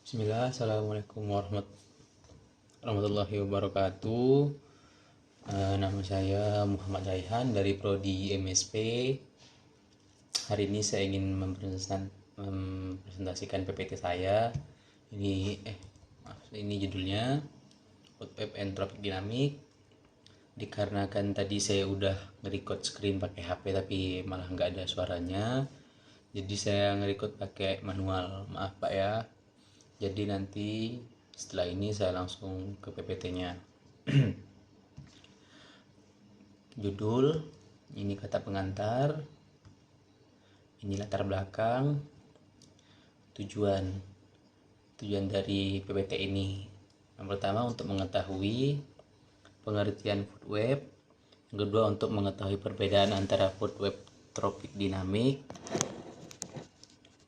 Bismillah, Assalamualaikum warahmatullahi wabarakatuh. Nama saya Muhammad Raihan dari Prodi MSP. Hari ini saya ingin mempresentasikan PPT saya. Ini judulnya Food Web and Traffic Dynamic. Dikarenakan tadi saya udah nge-record screen pakai HP tapi malah nggak ada suaranya, jadi saya nge-record pakai manual. Maaf Pak ya. Jadi nanti setelah ini saya langsung ke PPT-nya. Judul, ini kata pengantar, ini latar belakang, tujuan dari PPT ini. Yang pertama untuk mengetahui pengertian food web, yang kedua untuk mengetahui perbedaan antara food web traffic dynamic,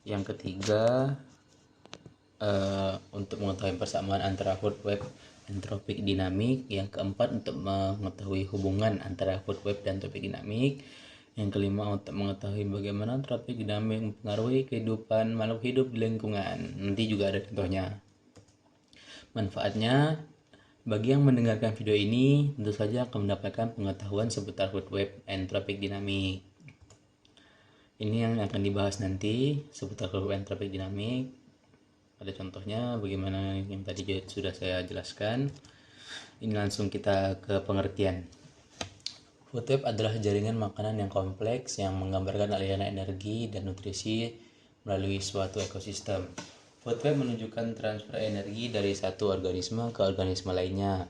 yang ketiga untuk mengetahui persamaan antara food web dan traffic dynamic, yang keempat untuk mengetahui hubungan antara food web dan traffic dynamic, yang kelima untuk mengetahui bagaimana traffic dynamic mempengaruhi kehidupan makhluk hidup di lingkungan. Nanti juga ada contohnya. Manfaatnya, bagi yang mendengarkan video ini tentu saja akan mendapatkan pengetahuan seputar food web and traffic dynamic. Ini yang akan dibahas nanti seputar food web and traffic dynamic. Ada contohnya bagaimana yang tadi sudah saya jelaskan. Ini langsung kita ke pengertian. Food web adalah jaringan makanan yang kompleks yang menggambarkan aliran energi dan nutrisi melalui suatu ekosistem. Food web menunjukkan transfer energi dari satu organisme ke organisme lainnya,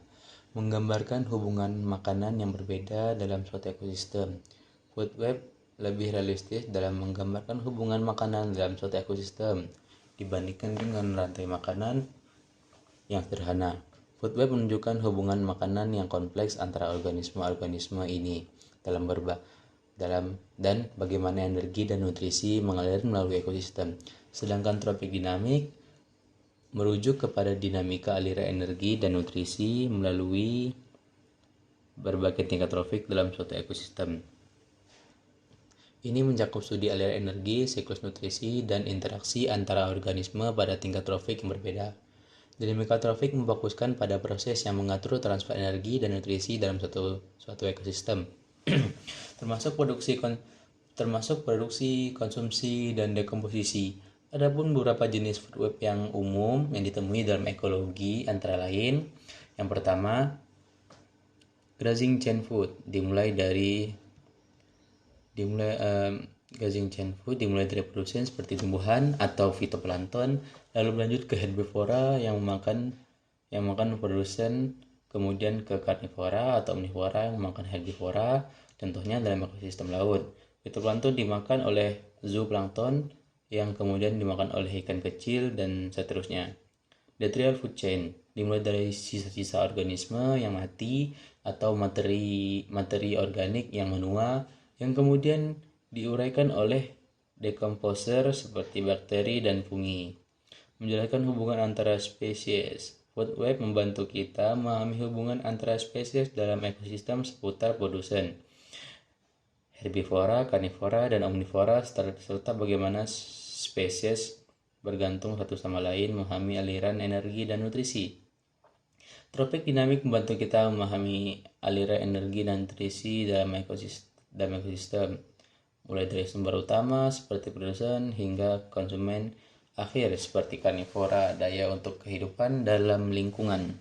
menggambarkan hubungan makanan yang berbeda dalam suatu ekosistem. Food web lebih realistis dalam menggambarkan hubungan makanan dalam suatu ekosistem dibandingkan dengan rantai makanan yang sederhana. Food web menunjukkan hubungan makanan yang kompleks antara organisme-organisme ini dan bagaimana energi dan nutrisi mengalir melalui ekosistem. Sedangkan traffic dynamic merujuk kepada dinamika aliran energi dan nutrisi melalui berbagai tingkat traffic dalam suatu ekosistem. Ini mencakup studi aliran energi, siklus nutrisi, dan interaksi antara organisme pada tingkat traffic yang berbeda. Dinamika traffic memfokuskan pada proses yang mengatur transfer energi dan nutrisi dalam suatu ekosistem, termasuk produksi, konsumsi, dan dekomposisi. Adapun beberapa jenis food web yang umum yang ditemui dalam ekologi antara lain, yang pertama, grazing chain food dimulai dari produsen seperti tumbuhan atau fitoplankton, lalu berlanjut ke herbivora yang makan produsen, kemudian ke karnivora atau omnivora yang memakan herbivora, contohnya dalam ekosistem laut. Fitoplankton dimakan oleh zooplankton yang kemudian dimakan oleh ikan kecil dan seterusnya. Detrital food chain dimulai dari sisa-sisa organisme yang mati atau materi organik yang menua yang kemudian diuraikan oleh decomposer seperti bakteri dan fungi. Menjelaskan hubungan antara spesies. Food web membantu kita memahami hubungan antara spesies dalam ekosistem seputar produsen, herbivora, karnivora, dan omnivora, serta bagaimana spesies bergantung satu sama lain, memahami aliran energi dan nutrisi. Traffic dynamic membantu kita memahami aliran energi dan nutrisi dalam ekosistem, mulai dari sumber utama seperti produsen hingga konsumen akhir seperti karnivora, daya untuk kehidupan dalam lingkungan.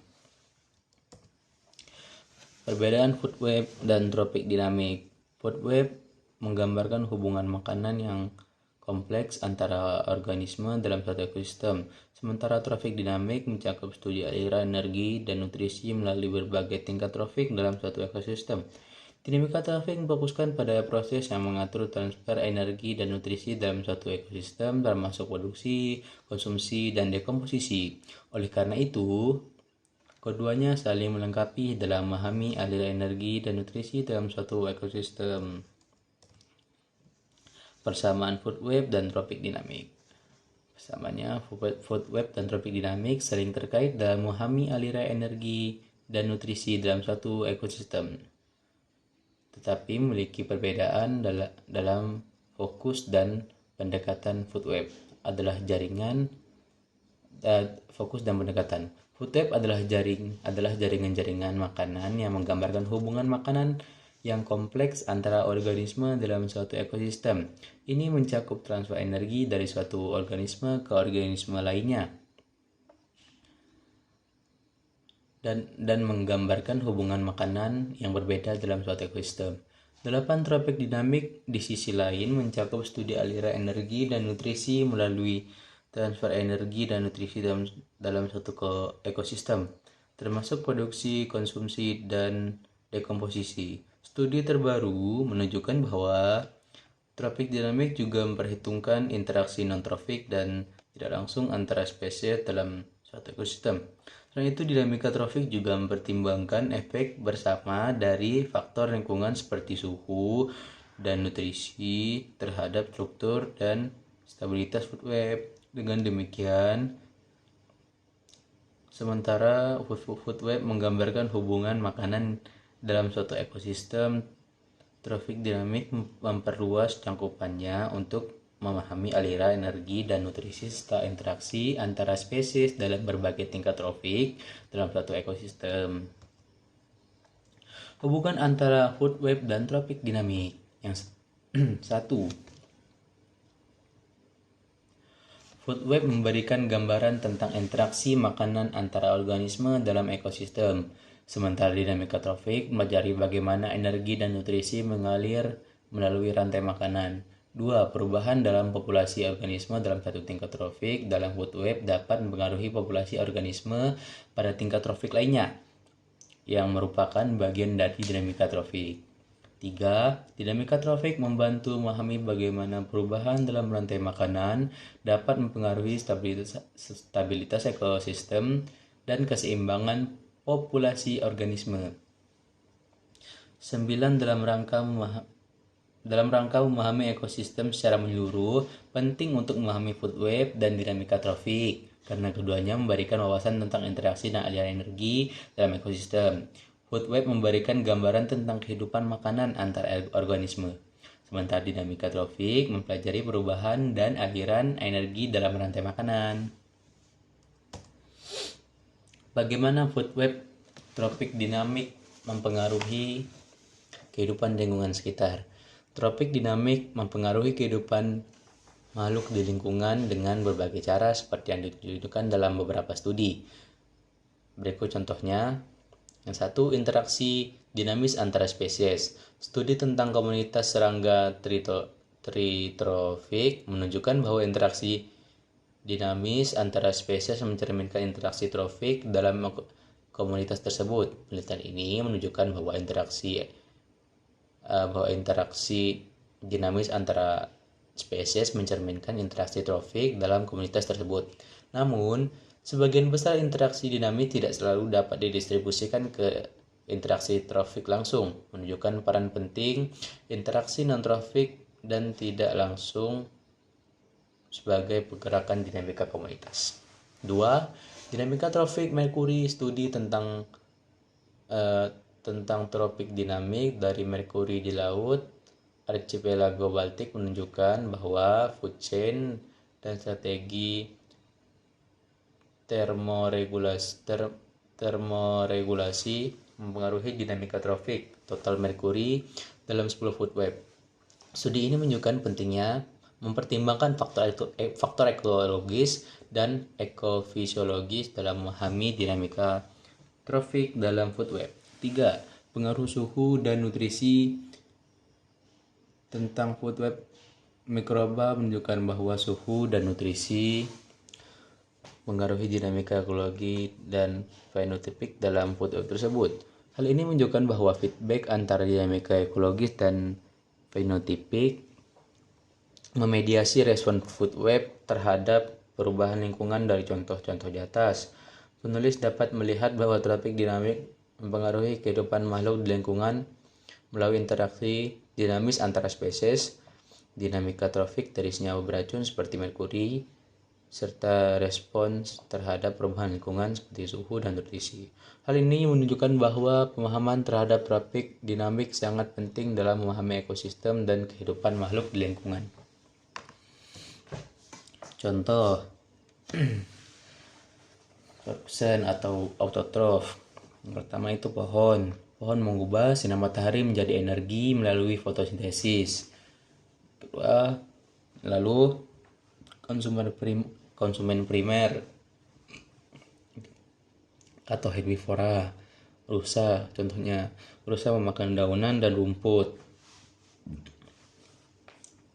Perbedaan food web dan traffic dynamic. Food web menggambarkan hubungan makanan yang kompleks antara organisme dalam satu ekosistem, sementara traffic dynamic mencakup studi aliran energi dan nutrisi melalui berbagai tingkat traffic dalam suatu ekosistem. Dinamika traffic memfokuskan pada proses yang mengatur transfer energi dan nutrisi dalam suatu ekosistem, termasuk produksi, konsumsi, dan dekomposisi. Oleh karena itu, keduanya saling melengkapi dalam memahami aliran energi dan nutrisi dalam suatu ekosistem. Persamaan food web dan traffic dynamic. Persamaannya, food web dan traffic dynamic saling terkait dalam memahami aliran energi dan nutrisi dalam suatu ekosistem, tetapi memiliki perbedaan dalam fokus dan pendekatan. Food web adalah jaringan fokus dan pendekatan. Food web adalah jaringan-jaringan makanan yang menggambarkan hubungan makanan yang kompleks antara organisme dalam suatu ekosistem. Ini mencakup transfer energi dari suatu organisme ke organisme lainnya dan menggambarkan hubungan makanan yang berbeda dalam suatu ekosistem. 8 tropik dinamik di sisi lain mencakup studi aliran energi dan nutrisi melalui transfer energi dan nutrisi dalam suatu ekosistem, termasuk produksi, konsumsi, dan dekomposisi. Studi terbaru menunjukkan bahwa tropik dinamik juga memperhitungkan interaksi non-tropik dan tidak langsung antara spesies dalam suatu ekosistem. Selain itu, dinamika tropik juga mempertimbangkan efek bersama dari faktor lingkungan seperti suhu dan nutrisi terhadap struktur dan stabilitas food web. Dengan demikian, sementara food web menggambarkan hubungan makanan dalam suatu ekosistem, tropik dinamik memperluas cangkupannya untuk memahami aliran energi dan nutrisi serta interaksi antara spesies dalam berbagai tingkat tropik dalam suatu ekosistem. Hubungan antara food web dan tropik dinamik. Yang satu, food web memberikan gambaran tentang interaksi makanan antara organisme dalam ekosistem, sementara dinamika tropik mempelajari bagaimana energi dan nutrisi mengalir melalui rantai makanan. 2. Perubahan dalam populasi organisme dalam satu tingkat tropik dalam food web dapat mempengaruhi populasi organisme pada tingkat tropik lainnya, yang merupakan bagian dari dinamika tropik. 3. Dinamika tropik membantu memahami bagaimana perubahan dalam rantai makanan dapat mempengaruhi stabilitas ekosistem dan keseimbangan populasi organisme. 9. Dalam rangka memahami ekosistem secara menyeluruh, penting untuk memahami food web dan dinamika tropik, karena keduanya memberikan wawasan tentang interaksi dan aliran energi dalam ekosistem. Food web memberikan gambaran tentang kehidupan makanan antar organisme, sementara dinamika tropik mempelajari perubahan dan aliran energi dalam rantai makanan. Bagaimana food web tropik dinamik mempengaruhi kehidupan lingkungan sekitar? Tropik dinamik mempengaruhi kehidupan makhluk di lingkungan dengan berbagai cara seperti yang ditunjukkan dalam beberapa studi. Berikut contohnya. Yang satu, interaksi dinamis antara spesies. Studi tentang komunitas serangga tritrofik menunjukkan bahwa interaksi dinamis antara spesies mencerminkan interaksi trofik dalam komunitas tersebut. Penelitian ini menunjukkan bahwa interaksi dinamis antara spesies mencerminkan interaksi trofik dalam komunitas tersebut. Namun, sebagian besar interaksi dinamis tidak selalu dapat didistribusikan ke interaksi trofik langsung, menunjukkan peran penting interaksi non-trofik dan tidak langsung sebagai pergerakan dinamika komunitas. 2. Dinamika trofik Merkuri. Studi tentang tropik dinamik dari Merkuri di laut Archipelago Baltik menunjukkan bahwa food chain dan strategi termoregulasi mempengaruhi dinamika trofik total Merkuri dalam 10 food web. Studi ini menunjukkan pentingnya mempertimbangkan faktor ekologis dan ekofisiologis dalam memahami dinamika trofik dalam food web. 3. Pengaruh suhu dan nutrisi tentang food web. Mikroba menunjukkan bahwa suhu dan nutrisi mengaruhi dinamika ekologi dan fenotipik dalam food web tersebut. Hal ini menunjukkan bahwa feedback antara dinamika ekologis dan fenotipik memediasi respon food web terhadap perubahan lingkungan dari contoh-contoh di atas. Penulis dapat melihat bahwa tropik dinamik mempengaruhi kehidupan makhluk di lingkungan melalui interaksi dinamis antara spesies, dinamika trofik dari senyawa beracun seperti merkuri, serta respons terhadap perubahan lingkungan seperti suhu dan nutrisi. Hal ini menunjukkan bahwa pemahaman terhadap tropik dinamik sangat penting dalam memahami ekosistem dan kehidupan makhluk di lingkungan. Contoh, produsen atau autotrof. Yang pertama itu pohon. Pohon mengubah sinar matahari menjadi energi melalui fotosintesis. Kedua, lalu konsumen primer atau herbivora. Rusa, contohnya rusa memakan daunan dan rumput.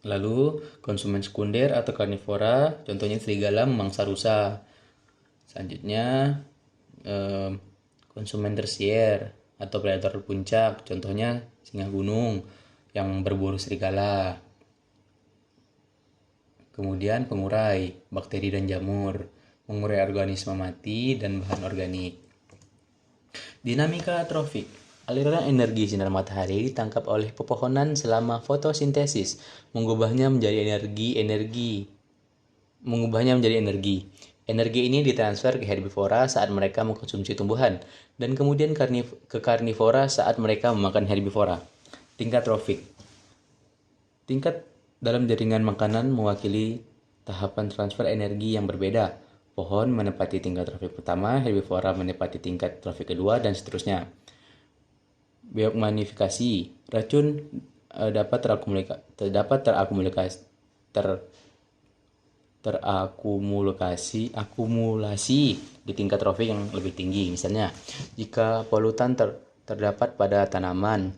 Lalu konsumen sekunder atau karnivora, contohnya serigala memangsa rusa. Selanjutnya konsumen tersier atau predator puncak, contohnya singa gunung yang berburu serigala. Kemudian pengurai, bakteri dan jamur, mengurai organisme mati dan bahan organik. Dinamika trofik, aliran energi sinar matahari ditangkap oleh pepohonan selama fotosintesis, mengubahnya menjadi energi. Energi ini ditransfer ke herbivora saat mereka mengkonsumsi tumbuhan, dan kemudian ke karnivora saat mereka memakan herbivora. Tingkat trofik. Tingkat dalam jaringan makanan mewakili tahapan transfer energi yang berbeda. Pohon menepati tingkat trofik pertama, herbivora menepati tingkat trofik kedua, dan seterusnya. Biomagnifikasi. Racun dapat terakumulasi di tingkat trofik yang lebih tinggi. Misalnya, jika polutan terdapat pada tanaman,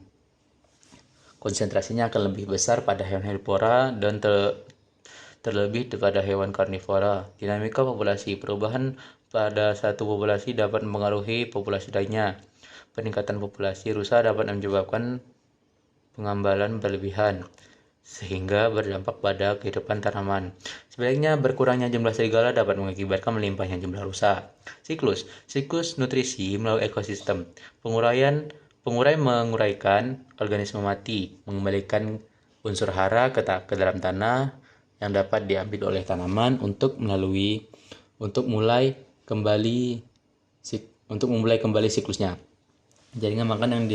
konsentrasinya akan lebih besar pada hewan herbivora dan terlebih pada hewan karnivora. Dinamika populasi. Perubahan pada satu populasi dapat mempengaruhi populasi lainnya. Peningkatan populasi rusa dapat menyebabkan pengambalan berlebihan, sehingga berdampak pada kehidupan tanaman. Sebaliknya, berkurangnya jumlah serigala dapat mengakibatkan melimpahnya jumlah rusa. Siklus nutrisi melalui ekosistem. Pengurai menguraikan organisme mati, mengembalikan unsur hara ke dalam tanah yang dapat diambil oleh tanaman untuk memulai kembali siklusnya. Jaringan makan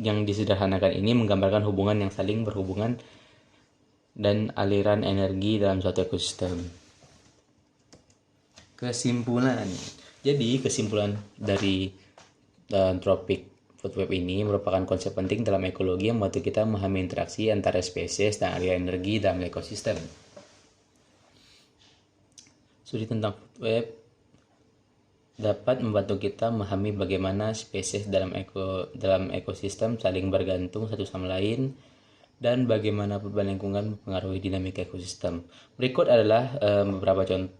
yang disederhanakan ini menggambarkan hubungan yang saling berhubungan dan aliran energi dalam suatu ekosistem. Kesimpulan. Jadi kesimpulan dari tropik food web ini merupakan konsep penting dalam ekologi yang membantu kita memahami interaksi antara spesies dan aliran energi dalam ekosistem. Studi tentang food web dapat membantu kita memahami bagaimana spesies dalam ekosistem saling bergantung satu sama lain dan bagaimana perubahan lingkungan mempengaruhi dinamika ekosistem. Berikut adalah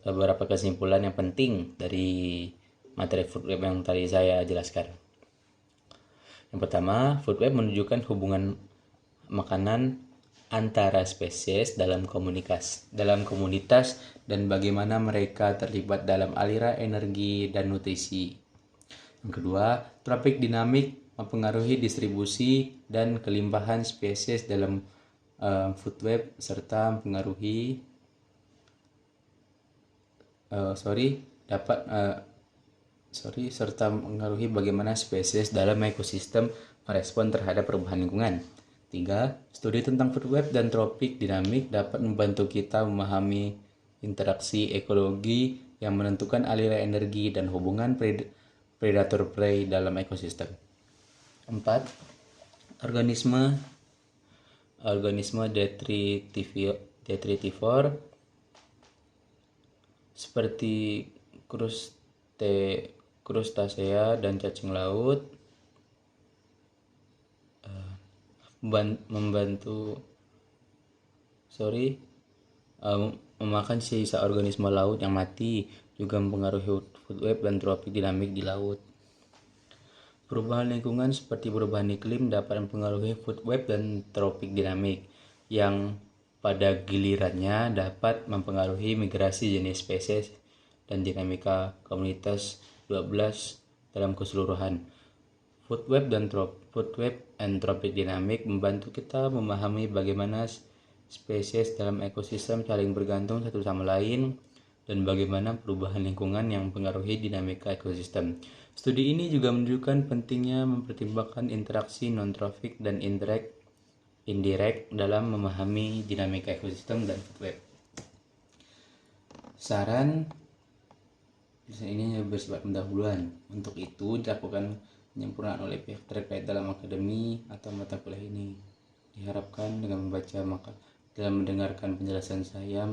beberapa kesimpulan yang penting dari materi food web yang tadi saya jelaskan. Yang pertama, food web menunjukkan hubungan makanan antara spesies dalam komunitas dan bagaimana mereka terlibat dalam aliran energi dan nutrisi. Yang kedua, tropik dinamik mempengaruhi distribusi dan kelimpahan spesies dalam food web serta mempengaruhi bagaimana spesies dalam ekosistem merespon terhadap perubahan lingkungan. 3. Studi tentang food web dan tropik dinamik dapat membantu kita memahami interaksi ekologi yang menentukan aliran energi dan hubungan predator-prey dalam ekosistem. 4. Organisme detritivore seperti krustasea dan cacing laut memakan sisa organisme laut yang mati juga mempengaruhi food web dan tropik dinamik di laut. Perubahan lingkungan seperti perubahan iklim dapat mempengaruhi food web dan tropik dinamik yang pada gilirannya dapat mempengaruhi migrasi jenis spesies dan dinamika komunitas 12 dalam keseluruhan. Food web and tropik dinamik membantu kita memahami bagaimana spesies dalam ekosistem saling bergantung satu sama lain dan bagaimana perubahan lingkungan yang mempengaruhi dinamika ekosistem. Studi ini juga menunjukkan pentingnya mempertimbangkan interaksi non-tropik dan indirect dalam memahami dinamika ekosistem dan food web. Saran Penjelasan ini bersifat pendahuluan. Untuk itu dilakukan penyempurnaan oleh pihak terkait dalam akademi atau mata kuliah ini. Diharapkan dengan membaca maka dalam mendengarkan penjelasan saya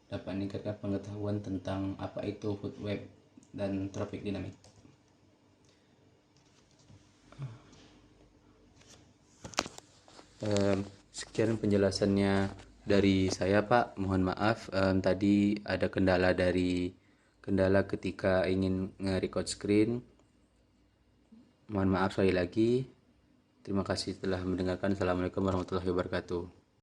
dapat meningkatkan pengetahuan tentang apa itu food web dan traffic dynamic. Sekian penjelasannya dari saya, Pak. Mohon maaf tadi ada kendala ketika ingin nge-record screen. Mohon maaf sekali lagi. Terima kasih telah mendengarkan. Assalamualaikum warahmatullahi wabarakatuh.